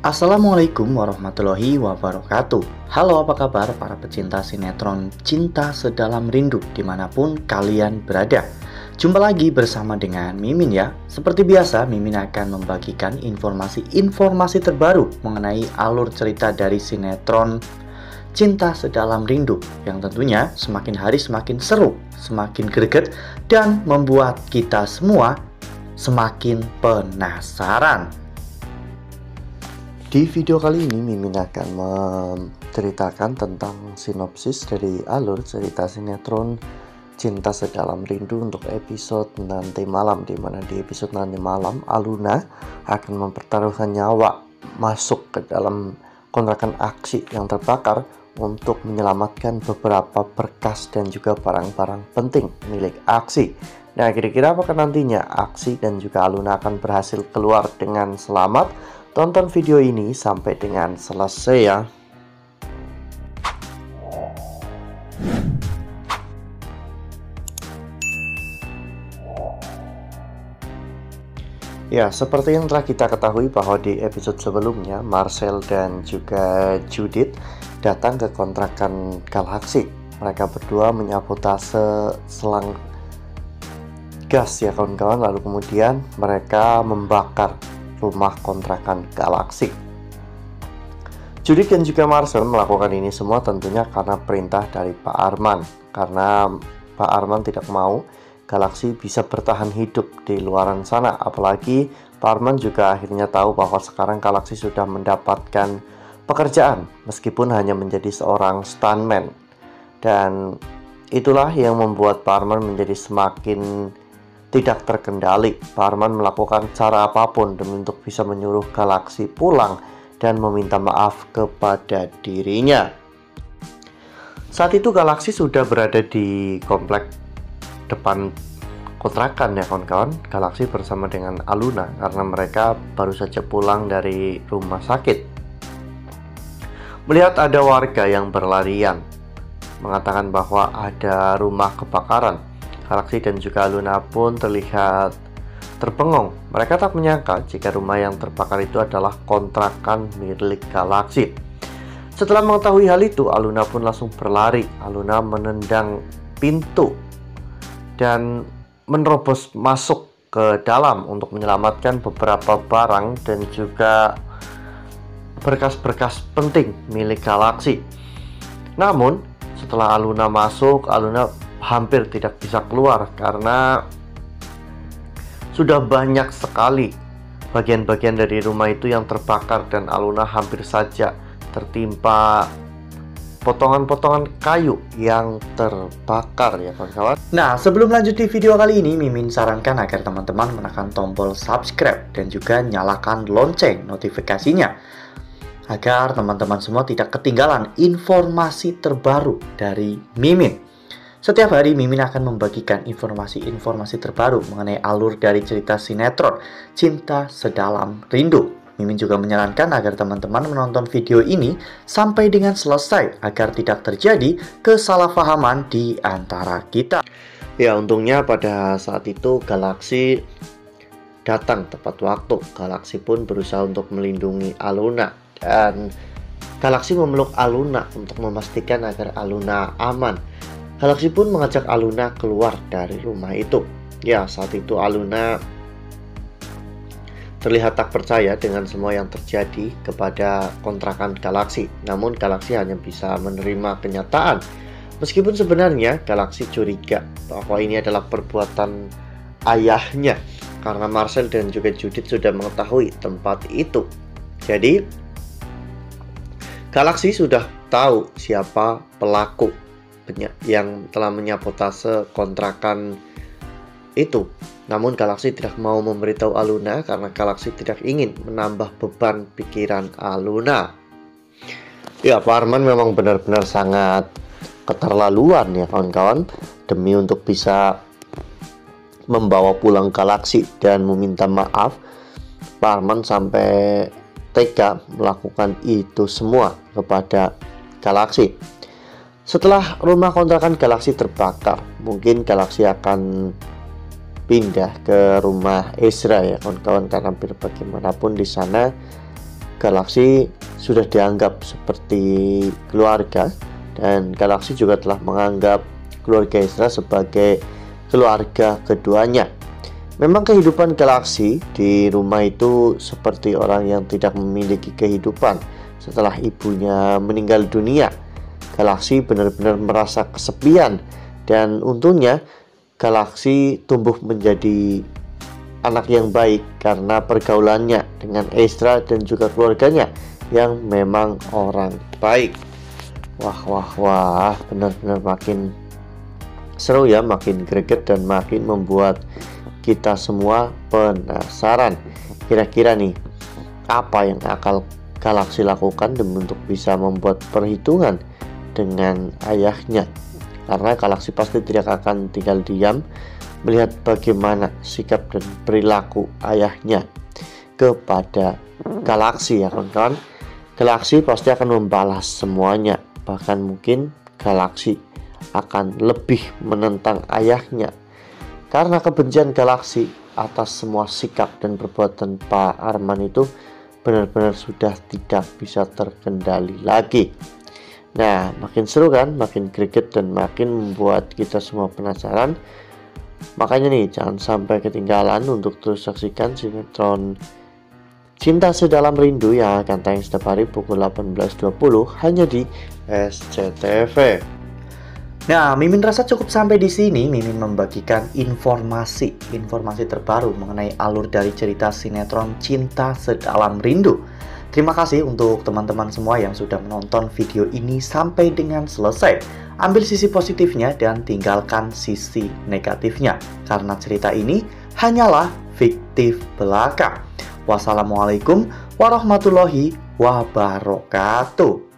Assalamualaikum warahmatullahi wabarakatuh. Halo, apa kabar para pecinta sinetron Cinta Sedalam Rindu dimanapun kalian berada. Jumpa lagi bersama dengan Mimin ya. Seperti biasa, Mimin akan membagikan informasi terbaru mengenai alur cerita dari sinetron Cinta Sedalam Rindu, yang tentunya semakin hari semakin seru, semakin greget, dan membuat kita semua semakin penasaran. Di video kali ini Mimin akan menceritakan tentang sinopsis dari alur cerita sinetron Cinta Sedalam Rindu untuk episode nanti malam, dimana di episode nanti malam Aluna akan mempertaruhkan nyawa masuk ke dalam kontrakan aksi yang terbakar untuk menyelamatkan beberapa berkas dan juga barang-barang penting milik aksi. Nah, kira-kira apakah nantinya aksi dan juga Aluna akan berhasil keluar dengan selamat? Tonton video ini sampai dengan selesai ya. Ya, seperti yang telah kita ketahui bahwa di episode sebelumnya Marcel dan juga Judith datang ke kontrakan Galaxy. Mereka berdua menyabotase selang gas ya kawan-kawan, lalu kemudian mereka membakar rumah kontrakan Galaxy. Judith dan juga Marcel melakukan ini semua tentunya karena perintah dari Pak Arman, karena Pak Arman tidak mau Galaxy bisa bertahan hidup di luaran sana. Apalagi Pak Arman juga akhirnya tahu bahwa sekarang Galaxy sudah mendapatkan pekerjaan meskipun hanya menjadi seorang stuntman, dan itulah yang membuat Pak Arman menjadi semakin tidak terkendali. Pak Arman melakukan cara apapun demi untuk bisa menyuruh Galaxy pulang dan meminta maaf kepada dirinya. Saat itu Galaxy sudah berada di komplek depan kontrakan ya kawan-kawan, Galaxy bersama dengan Aluna, karena mereka baru saja pulang dari rumah sakit. Melihat ada warga yang berlarian mengatakan bahwa ada rumah kebakaran, Galaxy dan juga Aluna pun terlihat terpengong. Mereka tak menyangka jika rumah yang terbakar itu adalah kontrakan milik Galaxy. Setelah mengetahui hal itu, Aluna pun langsung berlari. Aluna menendang pintu dan menerobos masuk ke dalam untuk menyelamatkan beberapa barang dan juga berkas-berkas penting milik Galaxy. Namun, setelah Aluna masuk, Aluna hampir tidak bisa keluar karena sudah banyak sekali bagian-bagian dari rumah itu yang terbakar, dan Aluna hampir saja tertimpa potongan-potongan kayu yang terbakar ya kawan-kawan. Nah, sebelum lanjut di video kali ini, Mimin sarankan agar teman-teman menekan tombol subscribe dan juga nyalakan lonceng notifikasinya agar teman-teman semua tidak ketinggalan informasi terbaru dari Mimin. Setiap hari Mimin akan membagikan informasi-informasi terbaru mengenai alur dari cerita sinetron Cinta Sedalam Rindu. Mimin juga menyarankan agar teman-teman menonton video ini sampai dengan selesai agar tidak terjadi kesalahpahaman di antara kita. Ya, untungnya pada saat itu Galaxy datang tepat waktu. Galaxy pun berusaha untuk melindungi Aluna, dan Galaxy memeluk Aluna untuk memastikan agar Aluna aman. Galaxy pun mengajak Aluna keluar dari rumah itu. Ya, saat itu Aluna terlihat tak percaya dengan semua yang terjadi kepada kontrakan Galaxy. Namun Galaxy hanya bisa menerima kenyataan. Meskipun sebenarnya Galaxy curiga bahwa ini adalah perbuatan ayahnya, karena Marcel dan juga Judith sudah mengetahui tempat itu. Jadi Galaxy sudah tahu siapa pelaku yang telah menyabotase kontrakan itu. Namun Galaxy tidak mau memberitahu Aluna karena Galaxy tidak ingin menambah beban pikiran Aluna. Ya, Pak Arman memang benar-benar sangat keterlaluan ya kawan-kawan, demi untuk bisa membawa pulang Galaxy dan meminta maaf. Pak Arman sampai tega melakukan itu semua kepada Galaxy. Setelah rumah kontrakan Galaxy terbakar, mungkin Galaxy akan pindah ke rumah Ezra ya kawan-kawan, karena biar bagaimanapun di sana Galaxy sudah dianggap seperti keluarga, dan Galaxy juga telah menganggap keluarga Ezra sebagai keluarga keduanya. Memang kehidupan Galaxy di rumah itu seperti orang yang tidak memiliki kehidupan setelah ibunya meninggal dunia. Galaxy benar-benar merasa kesepian, dan untungnya Galaxy tumbuh menjadi anak yang baik karena pergaulannya dengan Ezra dan juga keluarganya yang memang orang baik. Wah, benar-benar makin seru ya, makin greget dan makin membuat kita semua penasaran. Kira-kira nih, apa yang akan Galaxy lakukan untuk bisa membuat perhitungan dengan ayahnya? Karena Galaxy pasti tidak akan tinggal diam melihat bagaimana sikap dan perilaku ayahnya kepada Galaxy ya kawan-kawan. Galaxy pasti akan membalas semuanya, bahkan mungkin Galaxy akan lebih menentang ayahnya, karena kebencian Galaxy atas semua sikap dan perbuatan Pak Arman itu benar-benar sudah tidak bisa terkendali lagi. Nah, makin seru kan, makin greget dan makin membuat kita semua penasaran. Makanya nih, jangan sampai ketinggalan untuk terus saksikan sinetron Cinta Sedalam Rindu yang akan tayang setiap hari pukul 18.20 hanya di SCTV. Nah, Mimin rasa cukup sampai di sini. Mimin membagikan informasi terbaru mengenai alur dari cerita sinetron Cinta Sedalam Rindu. Terima kasih untuk teman-teman semua yang sudah menonton video ini sampai dengan selesai. Ambil sisi positifnya dan tinggalkan sisi negatifnya, karena cerita ini hanyalah fiktif belaka. Wassalamualaikum warahmatullahi wabarakatuh.